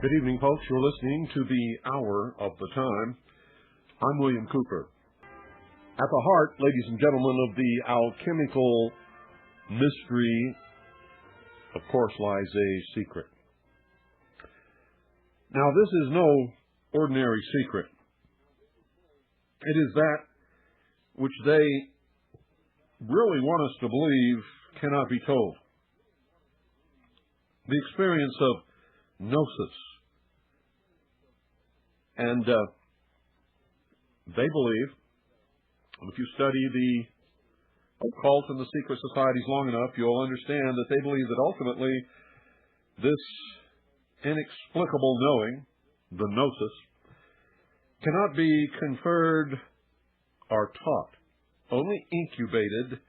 Good evening, folks. You're listening to the Hour of the Time. I'm William Cooper. At the heart, ladies and gentlemen, of the alchemical mystery, of course, lies a secret. Now, this is no ordinary secret. It is that which they really want us to believe cannot be told. The experience of gnosis. And they believe, if you study the occult and the secret societies long enough, you'll understand that they believe that ultimately this inexplicable knowing, the gnosis, cannot be conferred or taught, only incubated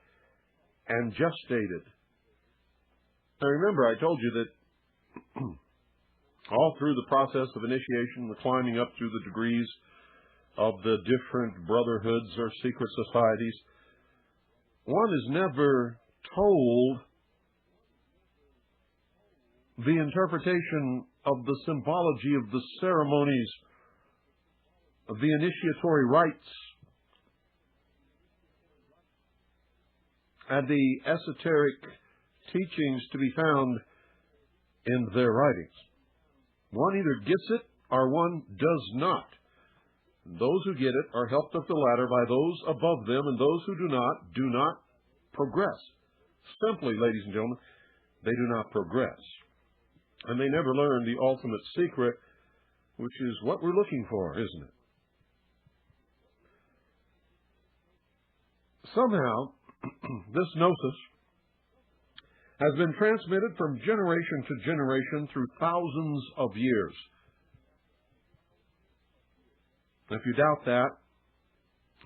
and gestated. Now remember, I told you that all through the process of initiation, the climbing up through the degrees of the different brotherhoods or secret societies, one is never told the interpretation of the symbology of the ceremonies, of the initiatory rites, and the esoteric teachings to be found in their writings. One either gets it or one does not. Those who get it are helped up the ladder by those above them, and those who do not progress. Simply, ladies and gentlemen, they do not progress. And they never learn the ultimate secret, which is what we're looking for, isn't it? Somehow, this gnosis has been transmitted from generation to generation through thousands of years. If you doubt that,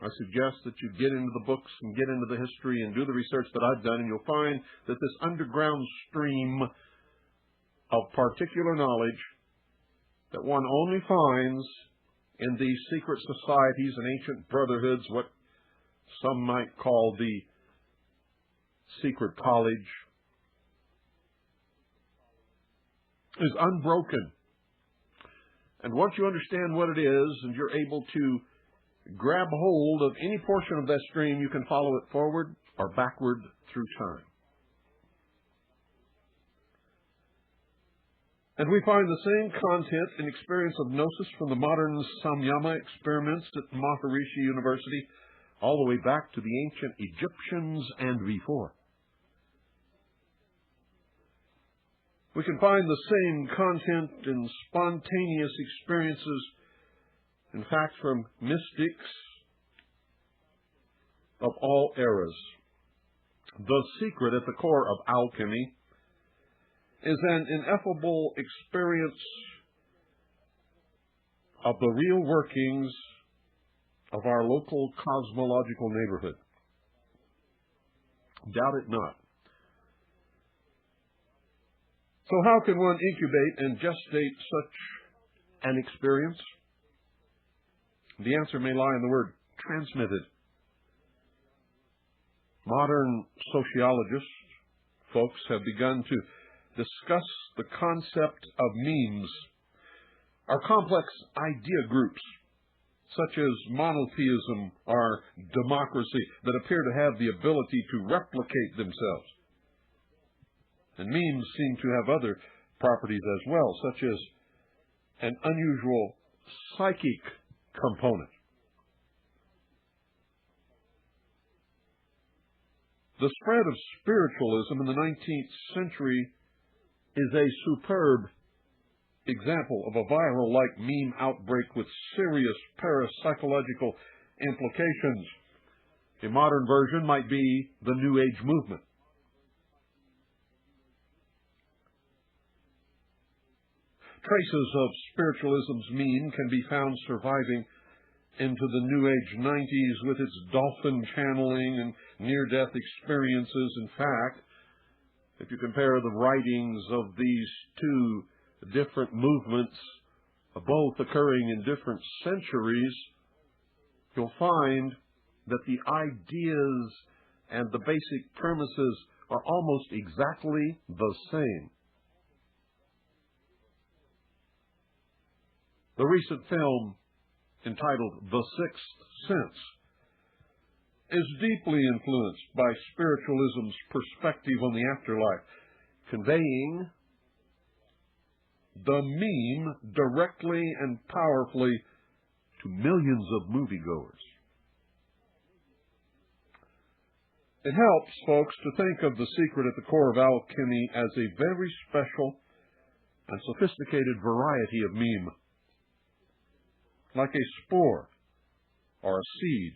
I suggest that you get into the books and get into the history and do the research that I've done, and you'll find that this underground stream of particular knowledge that one only finds in these secret societies and ancient brotherhoods, what some might call the secret college, is unbroken. And once you understand what it is and you're able to grab hold of any portion of that stream, you can follow it forward or backward through time. And we find the same content and experience of gnosis from the modern Samyama experiments at Maharishi University all the way back to the ancient Egyptians and before. We can find the same content and spontaneous experiences, in fact, from mystics of all eras. The secret at the core of alchemy is an ineffable experience of the real workings of our local cosmological neighborhood. Doubt it not. So how can one incubate and gestate such an experience? The answer may lie in the word transmitted. Modern sociologists, folks, have begun to discuss the concept of memes, or complex idea groups, such as monotheism or democracy, that appear to have the ability to replicate themselves. And memes seem to have other properties as well, such as an unusual psychic component. The spread of spiritualism in the 19th century is a superb example of a viral-like meme outbreak with serious parapsychological implications. A modern version might be the New Age movement. Traces of spiritualism's meme can be found surviving into the New Age 90s with its dolphin channeling and near-death experiences. In fact, if you compare the writings of these two different movements, both occurring in different centuries, you'll find that the ideas and the basic premises are almost exactly the same. The recent film entitled The Sixth Sense is deeply influenced by spiritualism's perspective on the afterlife, conveying the meme directly and powerfully to millions of moviegoers. It helps folks to think of the secret at the core of alchemy as a very special and sophisticated variety of meme, like a spore or a seed.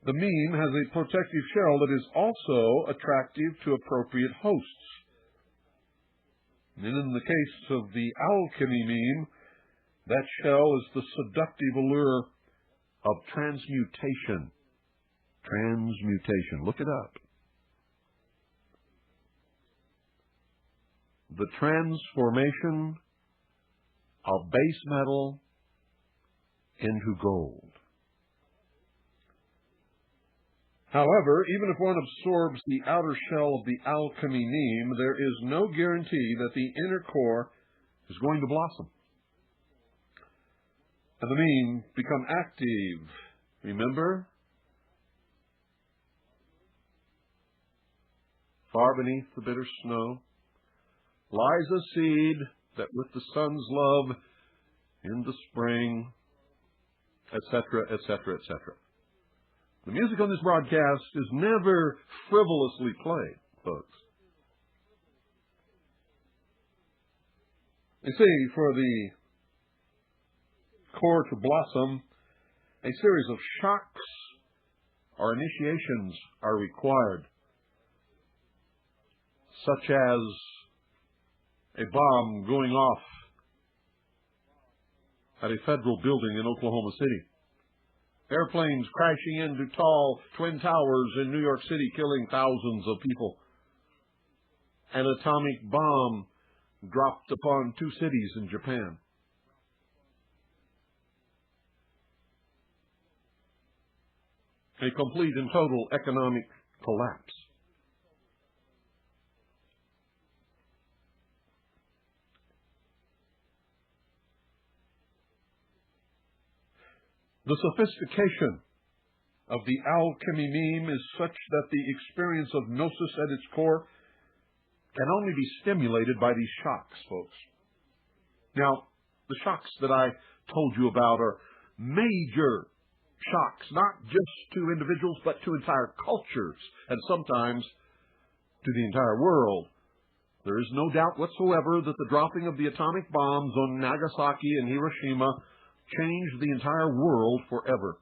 The meme has a protective shell that is also attractive to appropriate hosts. And in the case of the alchemy meme, that shell is the seductive allure of transmutation. Transmutation. Look it up. The transformation of base metal into gold. However, even if one absorbs the outer shell of the alchemy meme, there is no guarantee that the inner core is going to blossom and the meme become active. Remember? Far beneath the bitter snow lies a seed that with the sun's love in the spring, etc., etc., etc. The music on this broadcast is never frivolously played, folks. You see, for the core to blossom, a series of shocks or initiations are required, such as a bomb going off at a federal building in Oklahoma City, airplanes crashing into tall twin towers in New York City, killing thousands of people, an atomic bomb dropped upon 2 cities in Japan. A complete and total economic collapse. The sophistication of the alchemy meme is such that the experience of gnosis at its core can only be stimulated by these shocks, folks. Now, the shocks that I told you about are major shocks, not just to individuals, but to entire cultures, and sometimes to the entire world. There is no doubt whatsoever that the dropping of the atomic bombs on Nagasaki and Hiroshima changed the entire world forever.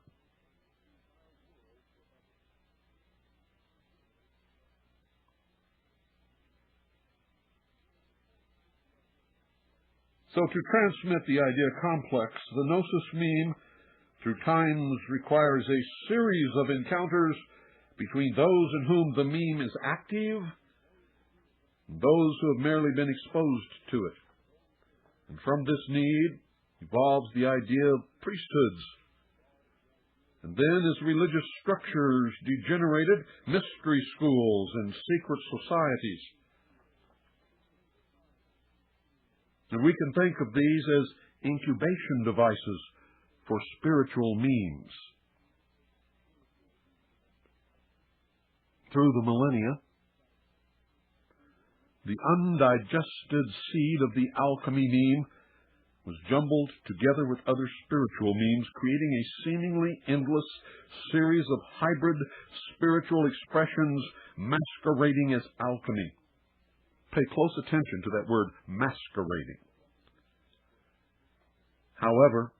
So to transmit the idea complex, the gnosis meme through times requires a series of encounters between those in whom the meme is active and those who have merely been exposed to it. And from this need evolves the idea of priesthoods. And then as religious structures degenerated, mystery schools and secret societies. And we can think of these as incubation devices for spiritual memes. Through the millennia, the undigested seed of the alchemy meme was jumbled together with other spiritual memes, creating a seemingly endless series of hybrid spiritual expressions masquerading as alchemy. Pay close attention to that word, masquerading. However,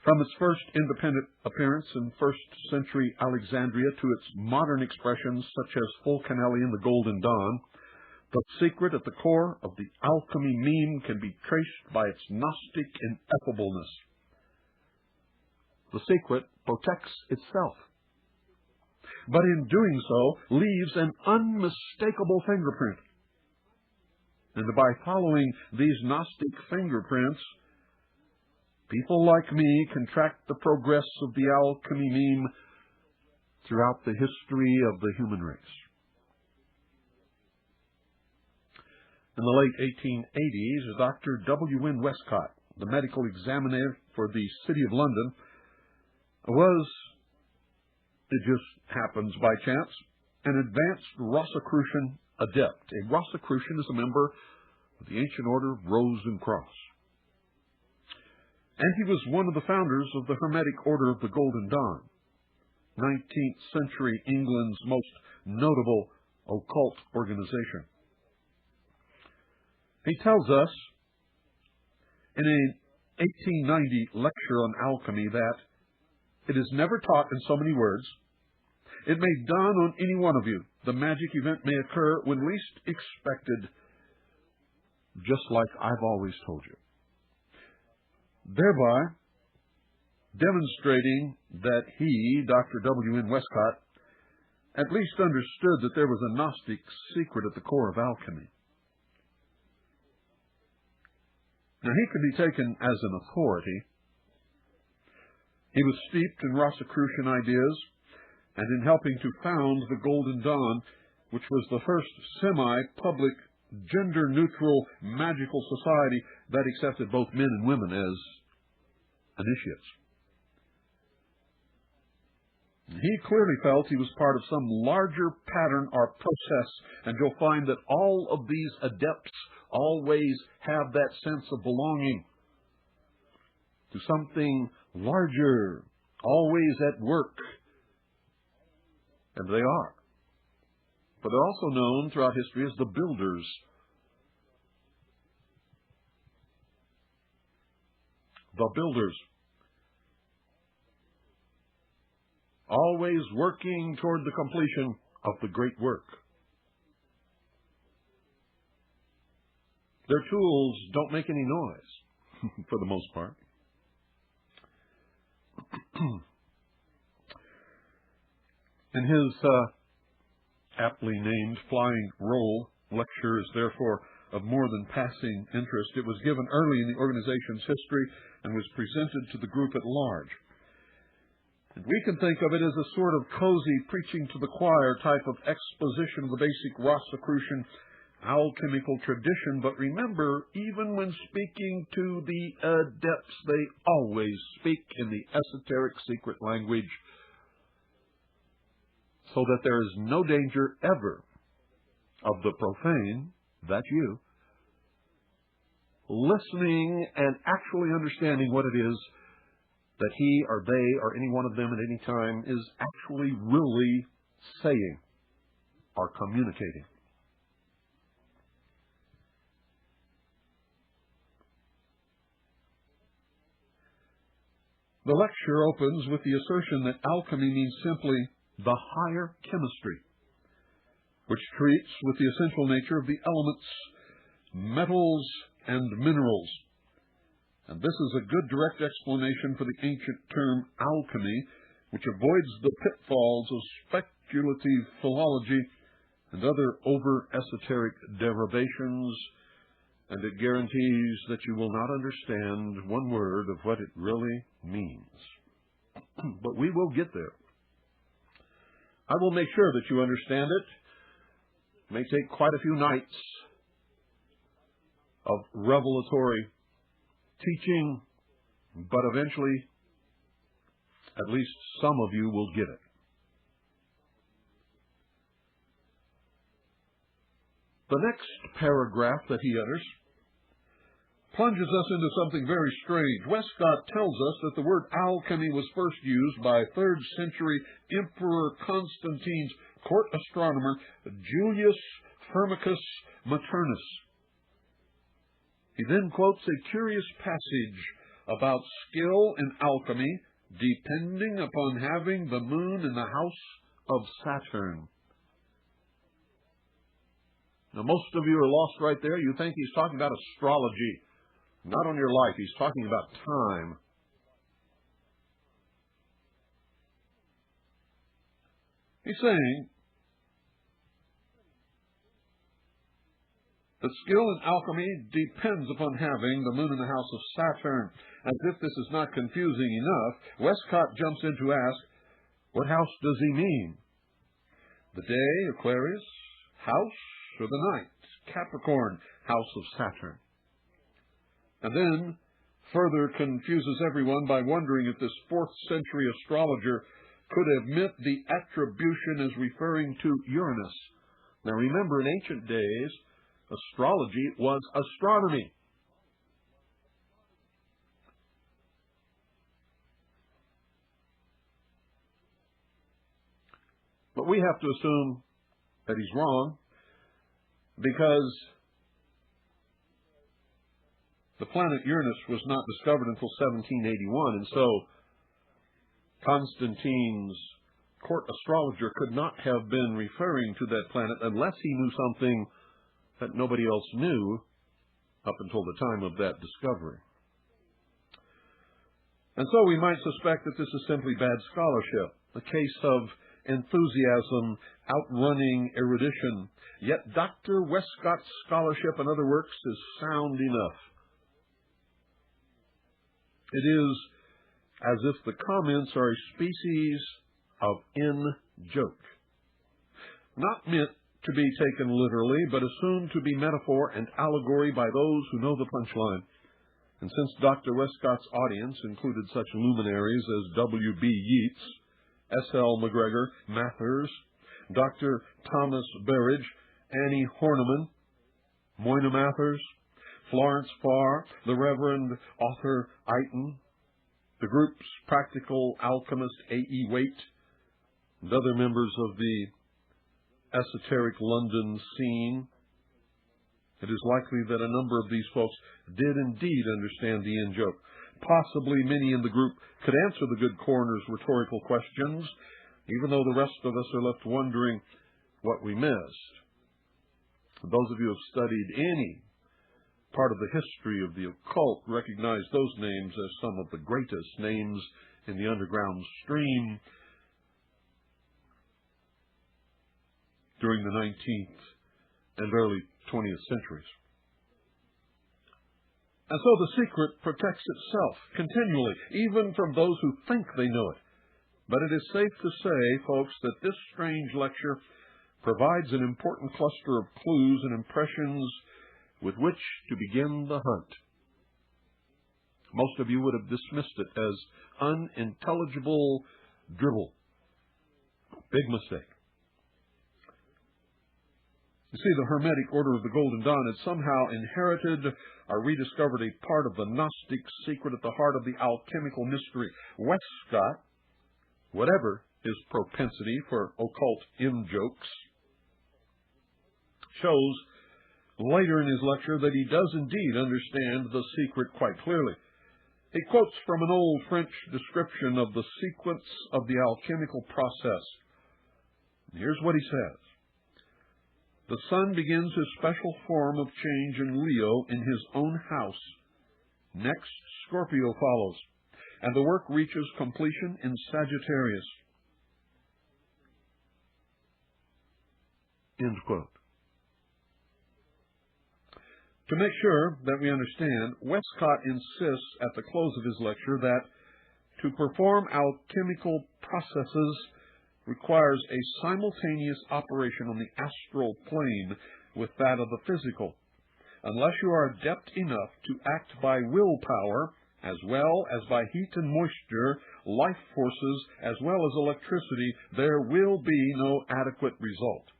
from its first independent appearance in first-century Alexandria to its modern expressions such as Fulcanelli and the Golden Dawn, the secret at the core of the alchemy meme can be traced by its Gnostic ineffableness. The secret protects itself, but in doing so leaves an unmistakable fingerprint. And by following these Gnostic fingerprints, people like me can track the progress of the alchemy meme throughout the history of the human race. In the late 1880s, Dr. W. Westcott, the medical examiner for the City of London, was, it just happens by chance, an advanced Rosicrucian adept. A Rosicrucian is a member of the ancient order of Rose and Cross. And he was one of the founders of the Hermetic Order of the Golden Dawn, 19th century England's most notable occult organization. He tells us in an 1890 lecture on alchemy that it is never taught in so many words. It may dawn on any one of you. The magic event may occur when least expected, just like I've always told you. Thereby demonstrating that he, Dr. W. Westcott, at least understood that there was a Gnostic secret at the core of alchemy. Now, he could be taken as an authority. He was steeped in Rosicrucian ideas and in helping to found the Golden Dawn, which was the first semi-public, gender-neutral magical society that accepted both men and women as initiates. He clearly felt he was part of some larger pattern or process, and you'll find that all of these adepts always have that sense of belonging to something larger, always at work. And they are. But they're also known throughout history as the builders. The builders. Always working toward the completion of the great work. Their tools don't make any noise, for the most part. In his aptly named Flying Roll lecture is therefore of more than passing interest. It was given early in the organization's history and was presented to the group at large. And we can think of it as a sort of cozy preaching to the choir type of exposition of the basic Rosicrucian alchemical tradition. But remember, even when speaking to the adepts, they always speak in the esoteric secret language, so that there is no danger ever of the profane, that's you, listening and actually understanding what it is that he or they or any one of them at any time is actually really saying or communicating. The lecture opens with the assertion that alchemy means simply the higher chemistry, which treats with the essential nature of the elements, metals, and minerals. And this is a good direct explanation for the ancient term alchemy, which avoids the pitfalls of speculative philology and other over-esoteric derivations, and it guarantees that you will not understand one word of what it really means. But we will get there. I will make sure that you understand it. It may take quite a few nights of revelatory teaching, but eventually, at least some of you will get it. The next paragraph that he utters plunges us into something very strange. Westcott tells us that the word alchemy was first used by 3rd century Emperor Constantine's court astronomer Julius Firmicus Maternus. He then quotes a curious passage about skill in alchemy depending upon having the moon in the house of Saturn. Now, most of you are lost right there. You think he's talking about astrology. Not on your life. He's talking about time. He's saying that skill in alchemy depends upon having the moon in the house of Saturn. As if this is not confusing enough, Westcott jumps in to ask, what house does he mean? The day, Aquarius, house, or the night, Capricorn? house of Saturn. And then further confuses everyone by wondering if this 4th century astrologer could have meant the attribution as referring to Uranus. Now remember, in ancient days, astrology was astronomy. But we have to assume that he's wrong, because the planet Uranus was not discovered until 1781, and so Constantine's court astrologer could not have been referring to that planet unless he knew something that nobody else knew up until the time of that discovery. And so we might suspect that this is simply bad scholarship, a case of enthusiasm outrunning erudition. Yet Dr. Westcott's scholarship and other works is sound enough. It is as if the comments are a species of in-joke, not meant to be taken literally, but assumed to be metaphor and allegory by those who know the punchline. And since Dr. Westcott's audience included such luminaries as W.B. Yeats, S.L. McGregor, Mathers, Dr. Thomas Berridge, Annie Horniman, Moyna Mathers, Florence Farr, the Reverend Arthur Eiton, the group's practical alchemist A.E. Waite, and other members of the esoteric London scene, it is likely that a number of these folks did indeed understand the in-joke. Possibly many in the group could answer the good coroner's rhetorical questions, even though the rest of us are left wondering what we missed. Those of you who have studied any part of the history of the occult recognize those names as some of the greatest names in the underground stream during the 19th and early 20th centuries. And so the secret protects itself continually, even from those who think they know it. But it is safe to say, folks, that this strange lecture provides an important cluster of clues and impressions with which to begin the hunt. Most of you would have dismissed it as unintelligible dribble. Big mistake. You see, the Hermetic Order of the Golden Dawn had somehow inherited or rediscovered a part of the Gnostic secret at the heart of the alchemical mystery. Westcott, whatever his propensity for occult in-jokes, shows later in his lecture that he does indeed understand the secret quite clearly. He quotes from an old French description of the sequence of the alchemical process. Here's what he says. The sun begins his special form of change in Leo in his own house. Next, Scorpio follows, and the work reaches completion in Sagittarius. End quote. To make sure that we understand, Westcott insists at the close of his lecture that to perform alchemical processes requires a simultaneous operation on the astral plane with that of the physical. Unless you are adept enough to act by willpower, as well as by heat and moisture, life forces, as well as electricity, there will be no adequate result.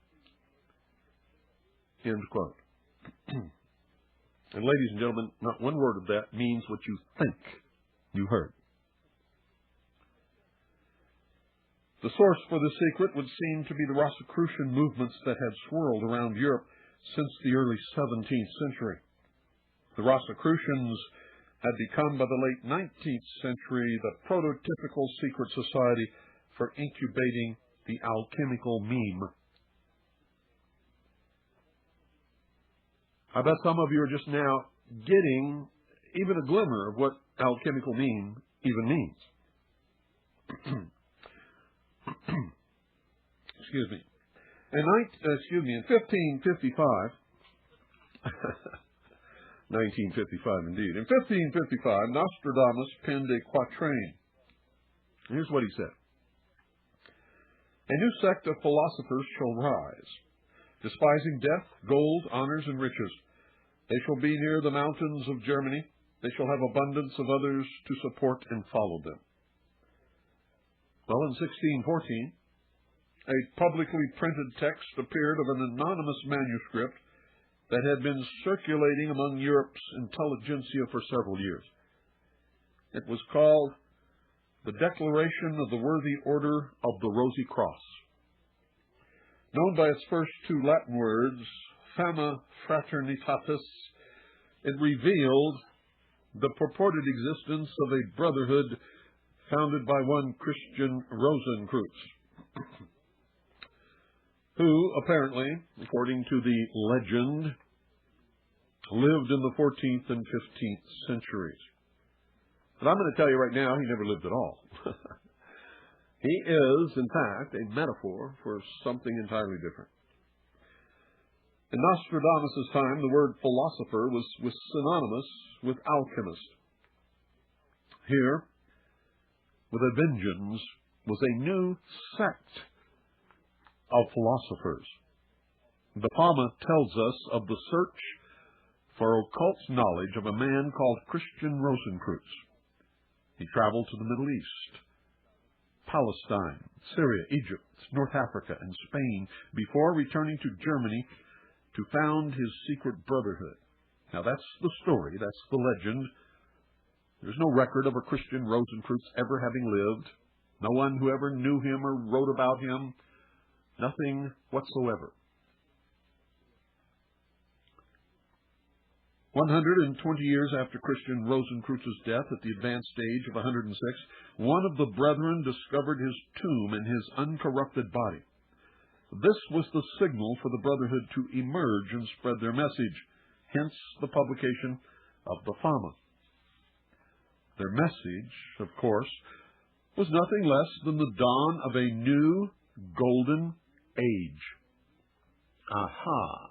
End quote. And ladies and gentlemen, not one word of that means what you think you heard. The source for the secret would seem to be the Rosicrucian movements that had swirled around Europe since the early 17th century. The Rosicrucians had become, by the late 19th century, the prototypical secret society for incubating the alchemical meme. I bet some of you are just now getting even a glimmer of what alchemical meme even means. Excuse me. In 1555, 1955 indeed. In 1555, Nostradamus penned a quatrain. Here's what he said. A new sect of philosophers shall rise, despising death, gold, honors, and riches. They shall be near the mountains of Germany. They shall have abundance of others to support and follow them. Well, in 1614, a publicly printed text appeared of an anonymous manuscript that had been circulating among Europe's intelligentsia for several years. It was called the Declaration of the Worthy Order of the Rosy Cross. Known by its first two Latin words, Fama Fraternitatis, it revealed the purported existence of a brotherhood founded by one Christian Rosenkreutz, who apparently, according to the legend, lived in the 14th and 15th centuries. But I'm going to tell you right now, he never lived at all. He is, in fact, a metaphor for something entirely different. In Nostradamus' time, the word philosopher was synonymous with alchemist. Here, with a vengeance, was a new sect of philosophers. The Fama tells us of the search for occult knowledge of a man called Christian Rosenkreutz. He traveled to the Middle East, Palestine, Syria, Egypt, North Africa, and Spain before returning to Germany to found his secret brotherhood. Now that's the story, that's the legend. There's no record of a Christian Rosenkreutz ever having lived. No one who ever knew him or wrote about him. Nothing whatsoever. 120 years after Christian Rosenkreutz's death, at the advanced age of 106, one of the brethren discovered his tomb and his uncorrupted body. This was the signal for the brotherhood to emerge and spread their message, hence the publication of the Fama. Their message, of course, was nothing less than the dawn of a new golden age. Aha!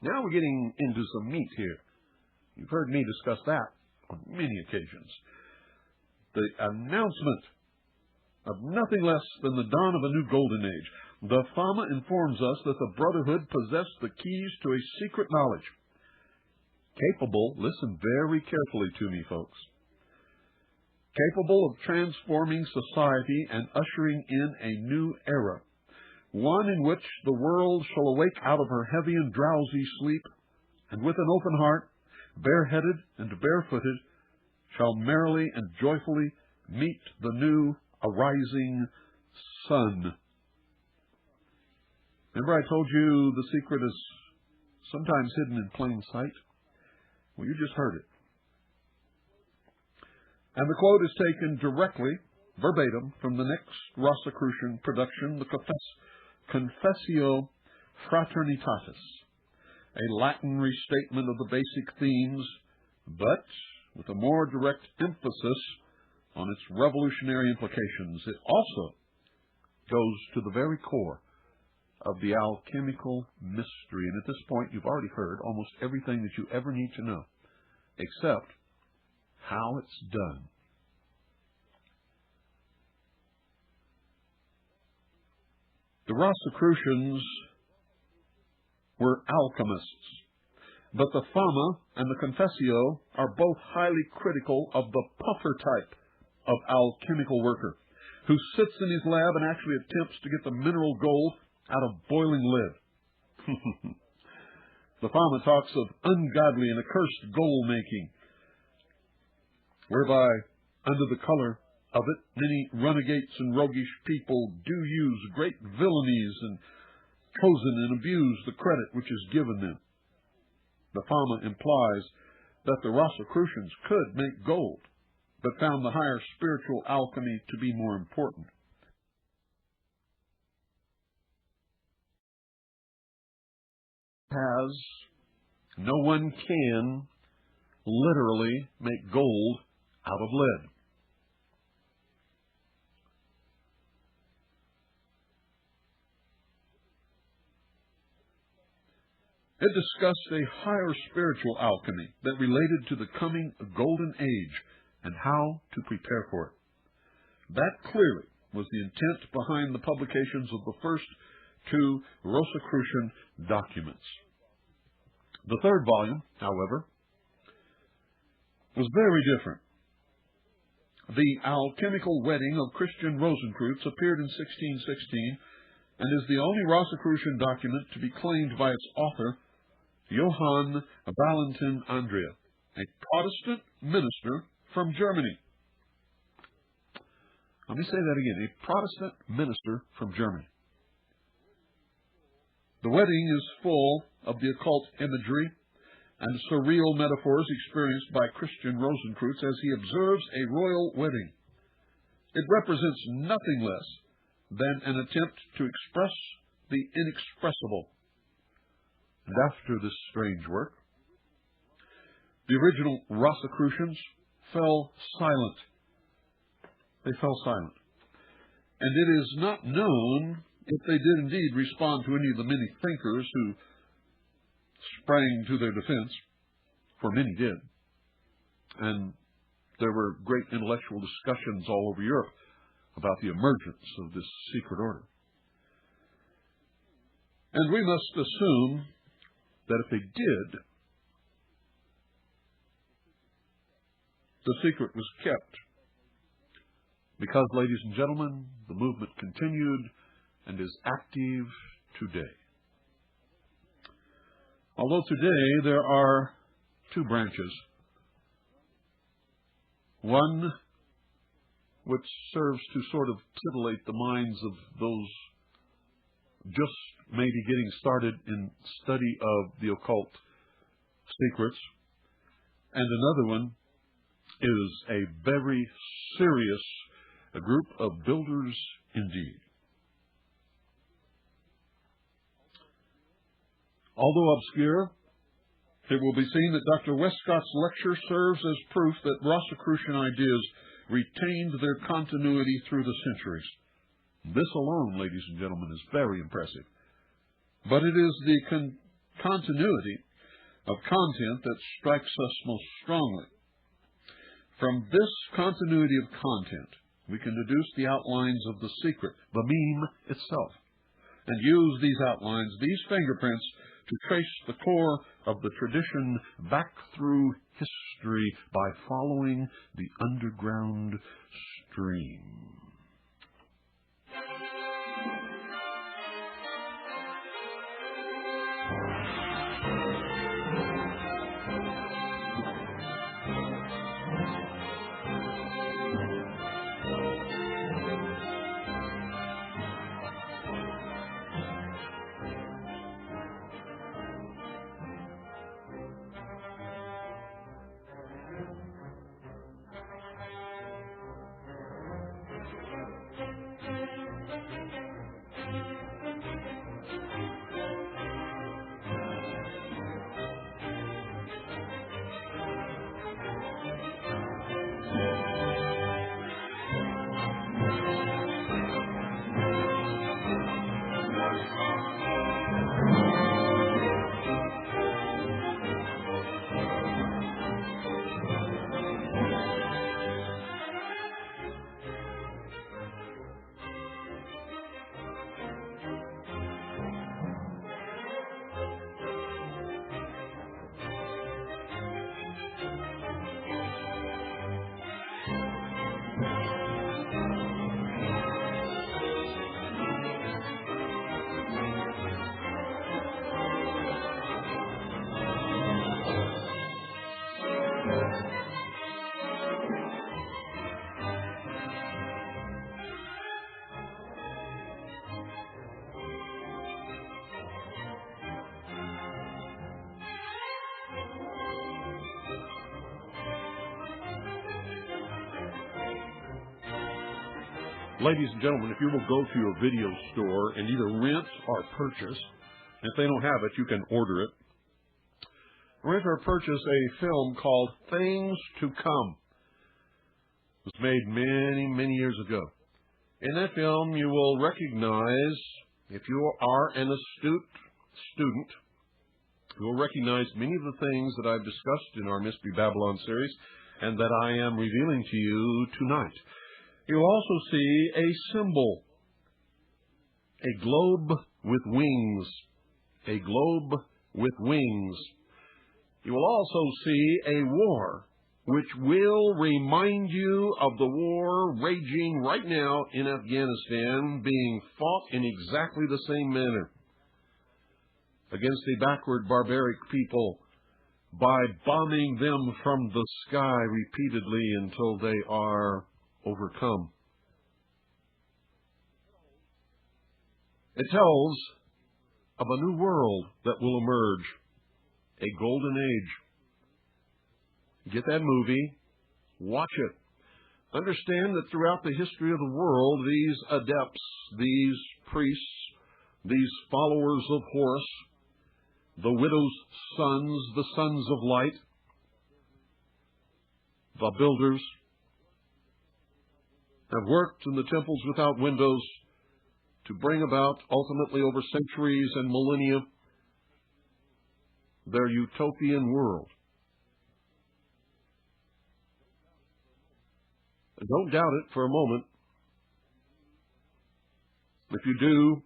Now we're getting into some meat here. You've heard me discuss that on many occasions. The announcement of nothing less than the dawn of a new golden age. The Fama informs us that the brotherhood possessed the keys to a secret knowledge, capable, listen very carefully to me, folks, capable of transforming society and ushering in a new era, one in which the world shall awake out of her heavy and drowsy sleep, and with an open heart, bareheaded and barefooted, shall merrily and joyfully meet the new arising sun. Remember I told you the secret is sometimes hidden in plain sight? Well, you just heard it. And the quote is taken directly, verbatim, from the next Rosicrucian production, the Confessio Fraternitatis, a Latin restatement of the basic themes, but with a more direct emphasis on its revolutionary implications. It also goes to the very core of the alchemical mystery. And at this point, you've already heard almost everything that you ever need to know, except how it's done. The Rosicrucians were alchemists, but the Fama and the Confessio are both highly critical of the puffer type of alchemical worker, who sits in his lab and actually attempts to get the mineral gold out of boiling lead. The Fama talks of ungodly and accursed gold making, whereby, under the color of it, many renegades and roguish people do use great villainies and cozen and abuse the credit which is given them. The Fama implies that the Rosicrucians could make gold, but found the higher spiritual alchemy to be more important. No one can literally make gold out of lead. It discussed a higher spiritual alchemy that related to the coming golden age and how to prepare for it. That clearly was the intent behind the publications of the first two Rosicrucian documents. The third volume, however, was very different. The Alchemical Wedding of Christian Rosencreutz appeared in 1616 and is the only Rosicrucian document to be claimed by its author, Johann Valentin Andrea, a Protestant minister from Germany. Let me say that again, a Protestant minister from Germany. The wedding is full of the occult imagery and surreal metaphors experienced by Christian Rosencreutz as he observes a royal wedding. It represents nothing less than an attempt to express the inexpressible. And after this strange work, the original Rosicrucians fell silent. They fell silent. And it is not known if they did indeed respond to any of the many thinkers who sprang to their defense, for many did. And there were great intellectual discussions all over Europe about the emergence of this secret order. And we must assume that if they did, the secret was kept. Because, ladies and gentlemen, the movement continued and is active today. Although today there are two branches, one which serves to sort of titillate the minds of those just maybe getting started in study of the occult secrets, and another one is a very serious group of builders indeed. Although obscure, it will be seen that Dr. Westcott's lecture serves as proof that Rosicrucian ideas retained their continuity through the centuries. This alone, ladies and gentlemen, is very impressive. But it is the continuity of content that strikes us most strongly. From this continuity of content, we can deduce the outlines of the secret, the meme itself, and use these outlines, these fingerprints, to trace the core of the tradition back through history by following the underground stream. Ladies and gentlemen, if you will go to a video store and either rent or purchase, if they don't have it, you can order it, rent or purchase a film called Things to Come. It was made many, many years ago. In that film, you will recognize, if you are an astute student, you will recognize many of the things that I've discussed in our Mystery Babylon series and that I am revealing to you tonight. You'll also see a symbol, a globe with wings, a globe with wings. You will also see a war which will remind you of the war raging right now in Afghanistan, being fought in exactly the same manner against a backward, barbaric people by bombing them from the sky repeatedly until they are overcome. It tells of a new world that will emerge, a golden age. Get that movie, watch it. Understand that throughout the history of the world, these adepts, these priests, these followers of Horus, the widow's sons, the sons of light, the builders, have worked in the temples without windows to bring about, ultimately over centuries and millennia, their utopian world. Don't doubt it for a moment. If you do,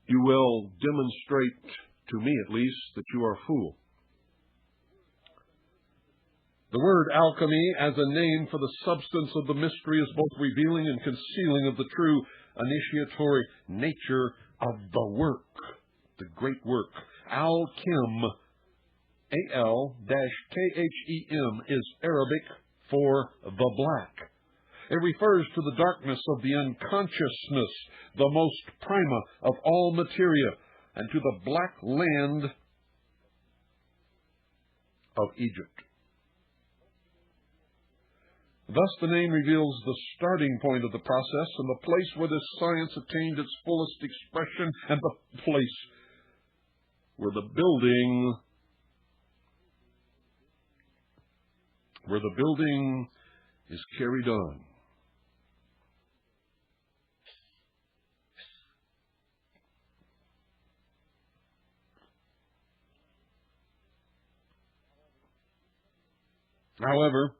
you will demonstrate, to me at least, that you are a fool. The word alchemy as a name for the substance of the mystery is both revealing and concealing of the true initiatory nature of the work, the great work. Alchem, A-L-K-H-E-M, is Arabic for the black. It refers to the darkness of the unconsciousness, the most prima of all materia, and to the black land of Egypt. Thus the name reveals the starting point of the process and the place where this science attained its fullest expression, and the place where the building is carried on. However,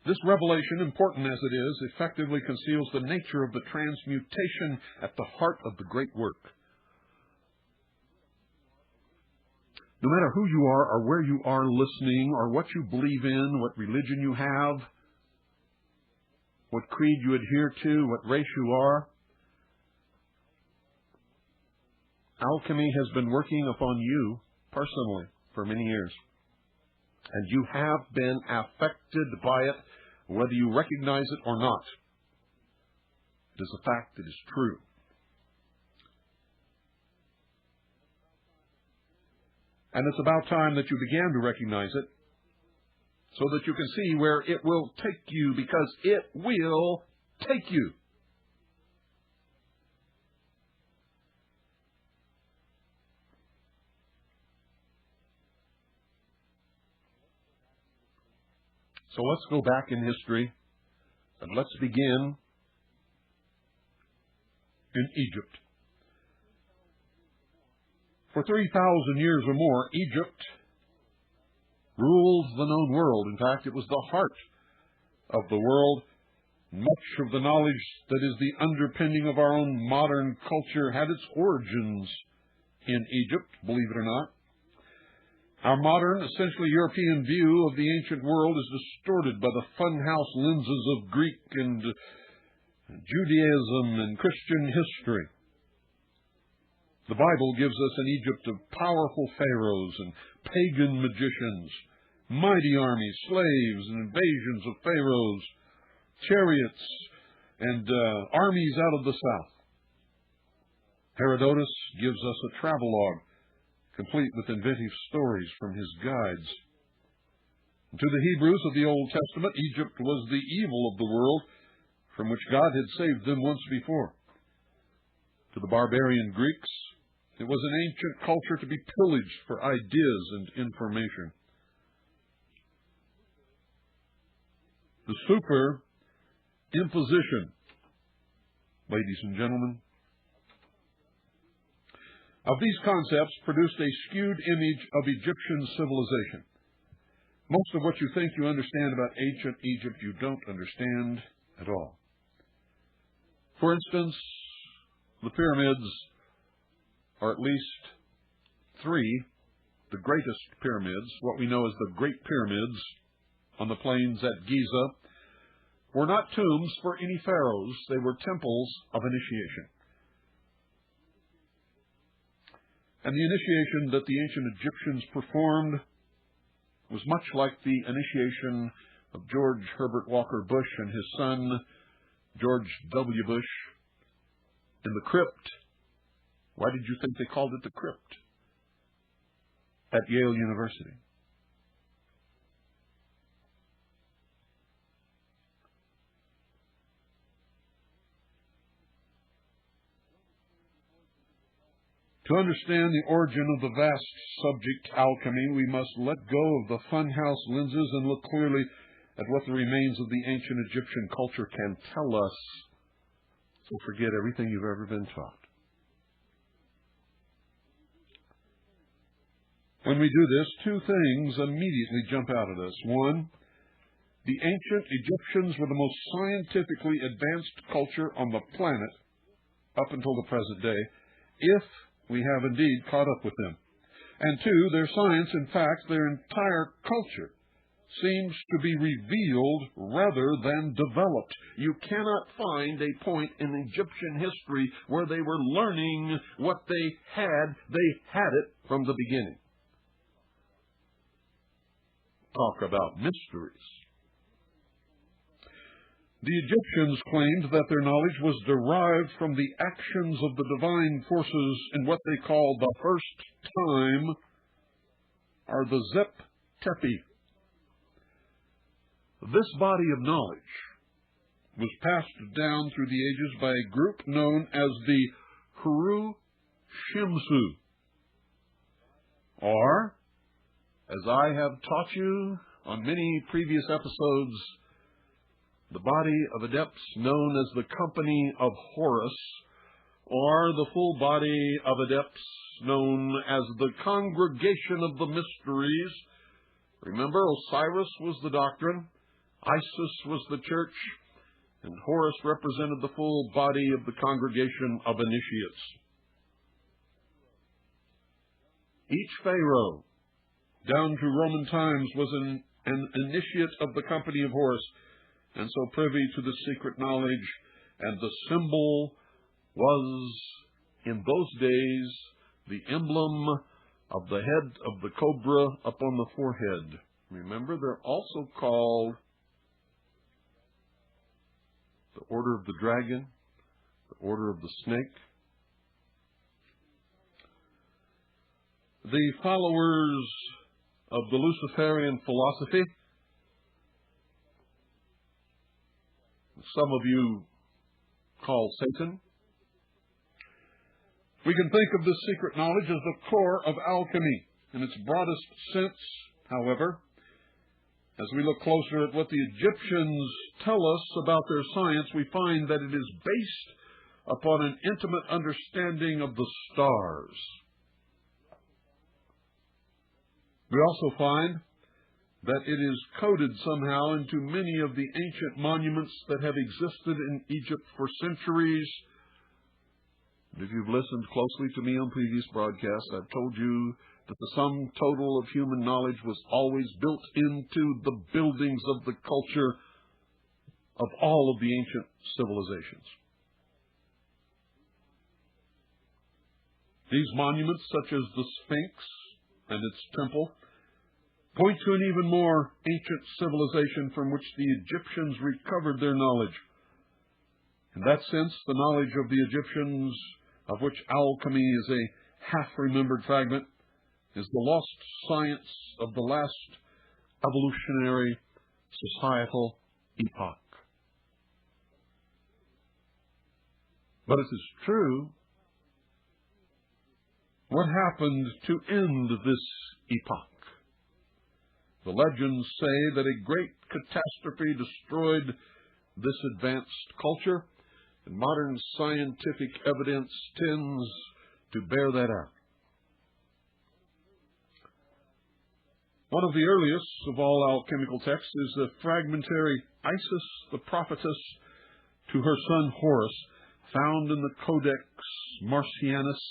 this revelation, important as it is, effectively conceals the nature of the transmutation at the heart of the great work. No matter who you are or where you are listening or what you believe in, what religion you have, what creed you adhere to, what race you are, alchemy has been working upon you personally for many years. And you have been affected by it, whether you recognize it or not. It is a fact that is true. And it's about time that you began to recognize it, so that you can see where it will take you, because it will take you. So let's go back in history, and let's begin in Egypt. For 3,000 years or more, Egypt ruled the known world. In fact, it was the heart of the world. Much of the knowledge that is the underpinning of our own modern culture had its origins in Egypt, believe it or not. Our modern, essentially European view of the ancient world is distorted by the funhouse lenses of Greek and Judaism and Christian history. The Bible gives us an Egypt of powerful pharaohs and pagan magicians, mighty armies, slaves and invasions of pharaohs, chariots and armies out of the south. Herodotus gives us a travelogue, complete with inventive stories from his guides. And to the Hebrews of the Old Testament, Egypt was the evil of the world from which God had saved them once before. To the barbarian Greeks, it was an ancient culture to be pillaged for ideas and information. The superimposition, ladies and gentlemen, of these concepts produced a skewed image of Egyptian civilization. Most of what you think you understand about ancient Egypt, you don't understand at all. For instance, the pyramids or at least three, the greatest pyramids, what we know as the Great Pyramids on the plains at Giza, were not tombs for any pharaohs. They were temples of initiation. And the initiation that the ancient Egyptians performed was much like the initiation of George Herbert Walker Bush and his son, George W. Bush, in the crypt. Why did you think they called it the crypt? At Yale University. To understand the origin of the vast subject alchemy, we must let go of the funhouse lenses and look clearly at what the remains of the ancient Egyptian culture can tell us. So forget everything you've ever been taught. When we do this, two things immediately jump out at us. One, the ancient Egyptians were the most scientifically advanced culture on the planet up until the present day, if we have indeed caught up with them. And two, their science, in fact, their entire culture, seems to be revealed rather than developed. You cannot find a point in Egyptian history where they were learning what they had. They had it from the beginning. Talk about mysteries. The Egyptians claimed that their knowledge was derived from the actions of the divine forces in what they called the first time, or the Zep Tepi. This body of knowledge was passed down through the ages by a group known as the Huru Shimsu, or, as I have taught you on many previous episodes, the body of adepts known as the Company of Horus, or the full body of adepts known as the Congregation of the Mysteries. Remember, Osiris was the doctrine, Isis was the church, and Horus represented the full body of the Congregation of Initiates. Each pharaoh, down to Roman times, was an initiate of the Company of Horus, and so privy to the secret knowledge, and the symbol was, in those days, the emblem of the head of the cobra upon the forehead. Remember, they're also called the Order of the Dragon, the Order of the Snake. The followers of the Luciferian philosophy, some of you call Satan. We can think of this secret knowledge as the core of alchemy. In its broadest sense, however, as we look closer at what the Egyptians tell us about their science, we find that it is based upon an intimate understanding of the stars. We also find that it is coded somehow into many of the ancient monuments that have existed in Egypt for centuries. And if you've listened closely to me on previous broadcasts, I've told you that the sum total of human knowledge was always built into the buildings of the culture of all of the ancient civilizations. These monuments, such as the Sphinx and its temple, point to an even more ancient civilization from which the Egyptians recovered their knowledge. In that sense, the knowledge of the Egyptians, of which alchemy is a half-remembered fragment, is the lost science of the last evolutionary societal epoch. But it is true. What happened to end this epoch? The legends say that a great catastrophe destroyed this advanced culture, and modern scientific evidence tends to bear that out. One of the earliest of all alchemical texts is the fragmentary Isis the Prophetess to her son Horus, found in the Codex Marcianus,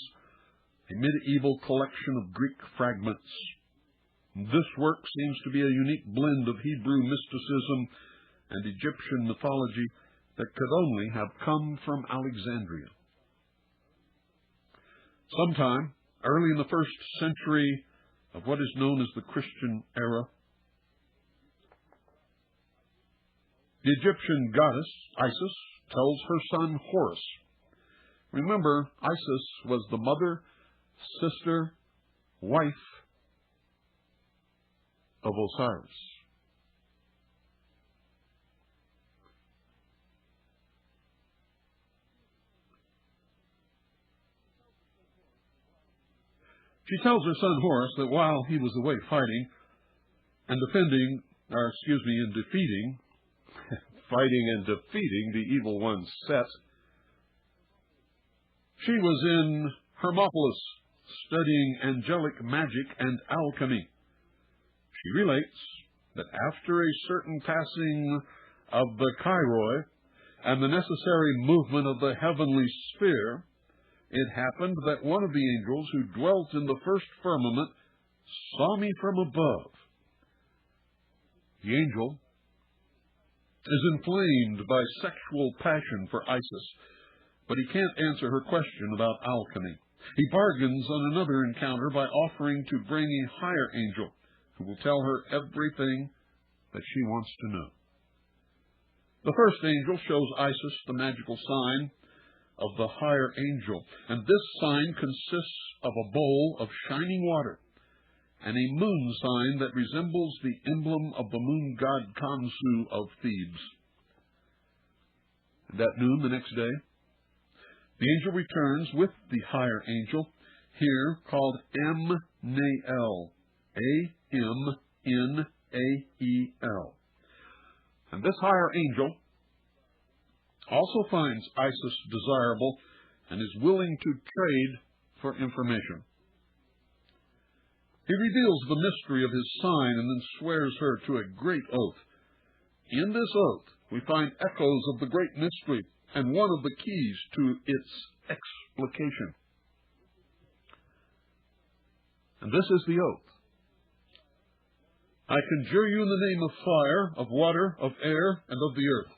a medieval collection of Greek fragments. This work seems to be a unique blend of Hebrew mysticism and Egyptian mythology that could only have come from Alexandria. Sometime early in the 1st century of what is known as the Christian era, the Egyptian goddess Isis tells her son Horus. Remember, Isis was the mother, sister, wife of Osiris. She tells her son Horus that while he was away fighting and defeating the evil one Set, she was in Hermopolis studying angelic magic and alchemy. She relates that after a certain passing of the Chiroi and the necessary movement of the heavenly sphere, it happened that one of the angels who dwelt in the first firmament saw me from above. The angel is inflamed by sexual passion for Isis, but he can't answer her question about alchemy. He bargains on another encounter by offering to bring a higher angel who will tell her everything that she wants to know. The first angel shows Isis the magical sign of the higher angel, and this sign consists of a bowl of shining water and a moon sign that resembles the emblem of the moon god Khonsu of Thebes. And at noon the next day, the angel returns with the higher angel, here called Amnael, Amnael. And this higher angel also finds Isis desirable and is willing to trade for information. He reveals the mystery of his sign and then swears her to a great oath. In this oath, we find echoes of the great mystery and one of the keys to its explication. And this is the oath. I conjure you in the name of fire, of water, of air, and of the earth.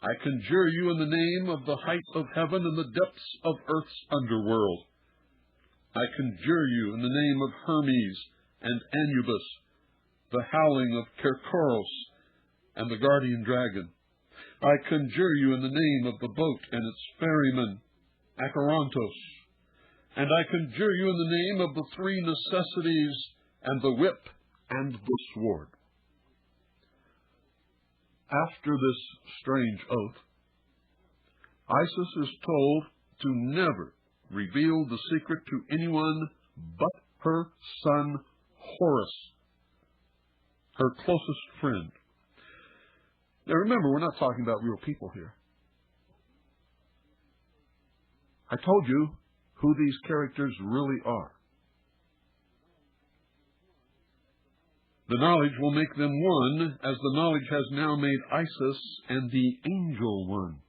I conjure you in the name of the height of heaven and the depths of earth's underworld. I conjure you in the name of Hermes and Anubis, the howling of Kerkoros and the guardian dragon. I conjure you in the name of the boat and its ferryman, Acherontos. And I conjure you in the name of the three necessities and the whip and the sword. After this strange oath, Isis is told to never reveal the secret to anyone but her son Horus, her closest friend. Now remember, we're not talking about real people here. I told you who these characters really are. The knowledge will make them one, as the knowledge has now made Isis and the angel one.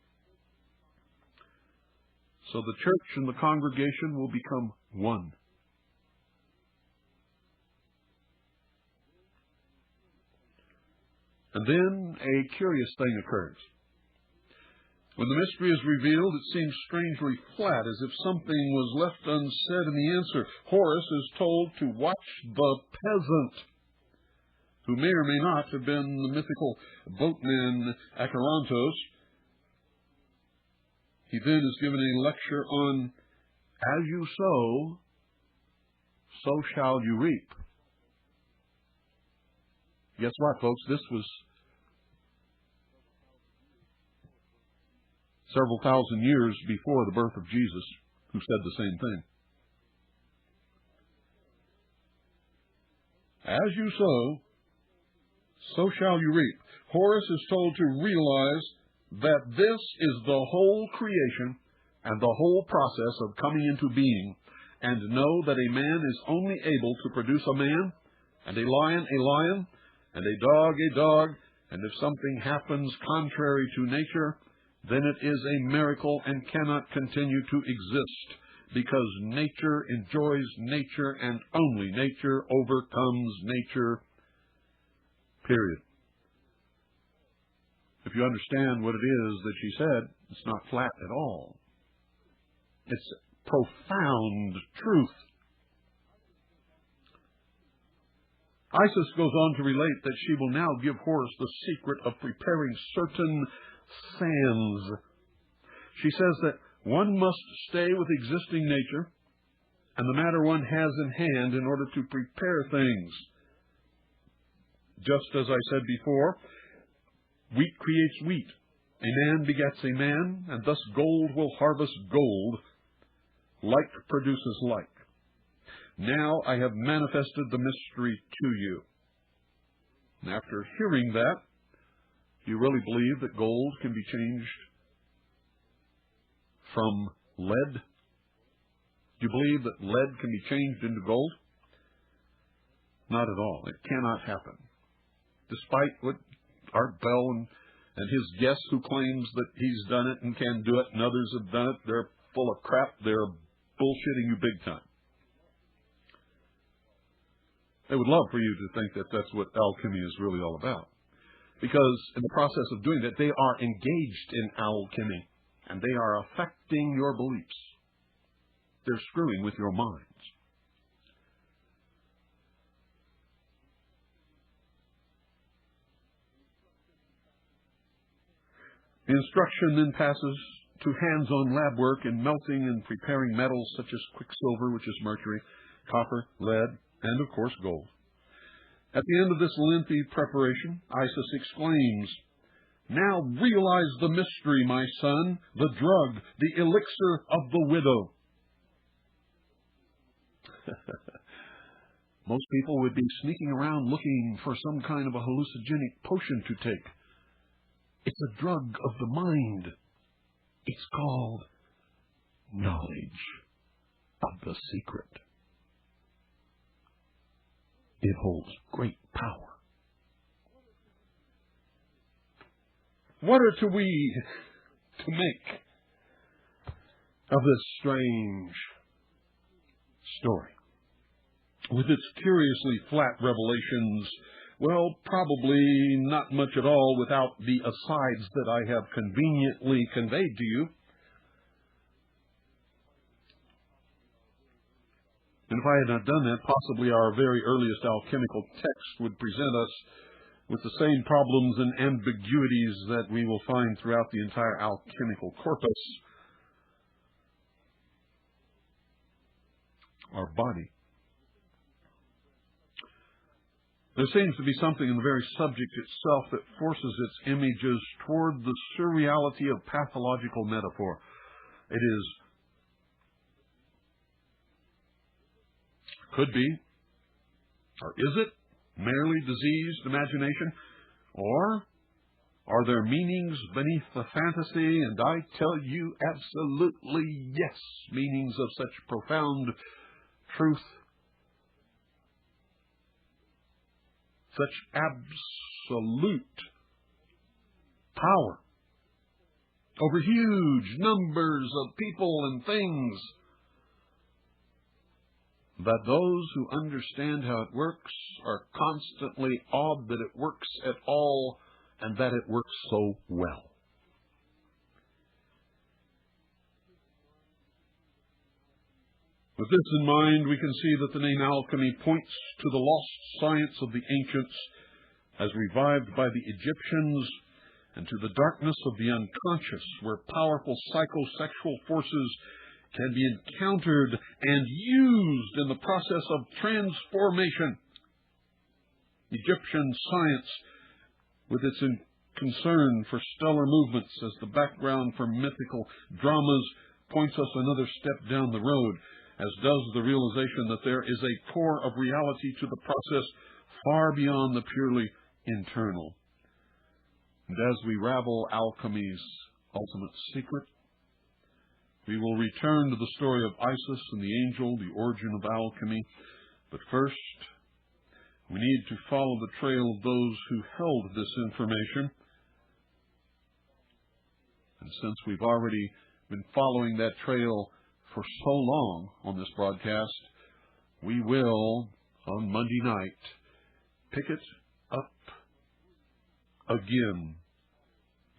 So the church and the congregation will become one. And then a curious thing occurs. When the mystery is revealed, it seems strangely flat, as if something was left unsaid in the answer. Horus is told to watch the peasant, who may or may not have been the mythical boatman Acherontos. He then is given a lecture on, as you sow, so shall you reap. Guess what, folks? This was several thousand years before the birth of Jesus, who said the same thing. As you sow, so shall you reap. Horus is told to realize that this is the whole creation and the whole process of coming into being, and know that a man is only able to produce a man, and a lion, and a dog, and if something happens contrary to nature, then it is a miracle and cannot continue to exist, because nature enjoys nature, and only nature overcomes nature, period. If you understand what it is that she said, it's not flat at all. It's profound truth. Isis goes on to relate that she will now give Horus the secret of preparing certain sands. She says that one must stay with existing nature and the matter one has in hand in order to prepare things. Just as I said before, wheat creates wheat, a man begets a man, and thus gold will harvest gold. Like produces like. Now I have manifested the mystery to you. And after hearing that, do you really believe that gold can be changed from lead? Do you believe that lead can be changed into gold? Not at all. It cannot happen. Despite what Art Bell and his guest who claims that he's done it and can do it, and others have done it, they're full of crap. They're bullshitting you big time. They would love for you to think that that's what alchemy is really all about. Because in the process of doing that, they are engaged in alchemy, and they are affecting your beliefs. They're screwing with your minds. The instruction then passes to hands-on lab work in melting and preparing metals such as quicksilver, which is mercury, copper, lead, and of course gold. At the end of this lengthy preparation, Isis exclaims, "Now realize the mystery, my son, the drug, the elixir of the widow." Most people would be sneaking around looking for some kind of a hallucinogenic potion to take. It's a drug of the mind. It's called knowledge of the secret. It holds great power. What are we to make of this strange story? With its curiously flat revelations, well, probably not much at all without the asides that I have conveniently conveyed to you. And if I had not done that, possibly our very earliest alchemical text would present us with the same problems and ambiguities that we will find throughout the entire alchemical corpus. Our body. There seems to be something in the very subject itself that forces its images toward the surreality of pathological metaphor. It is, could be, or is it merely diseased imagination? Or are there meanings beneath the fantasy? And I tell you absolutely yes, meanings of such profound truth, such absolute power over huge numbers of people and things, that those who understand how it works are constantly awed that it works at all and that it works so well. With this in mind, we can see that the name alchemy points to the lost science of the ancients as revived by the Egyptians, and to the darkness of the unconscious, where powerful psychosexual forces can be encountered and used in the process of transformation. Egyptian science, with its concern for stellar movements as the background for mythical dramas, points us another step down the road, as does the realization that there is a core of reality to the process far beyond the purely internal. And as we ravel alchemy's ultimate secret, we will return to the story of Isis and the angel, the origin of alchemy. But first, we need to follow the trail of those who held this information. And since we've already been following that trail for so long on this broadcast, we will, on Monday night, pick it up again.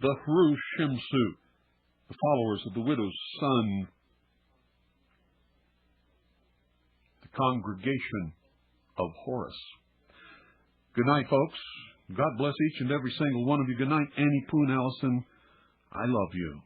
The Hru Shimsu, the followers of the widow's son, the congregation of Horus. Good night, folks. God bless each and every single one of you. Good night, Annie Poon Allison. I love you.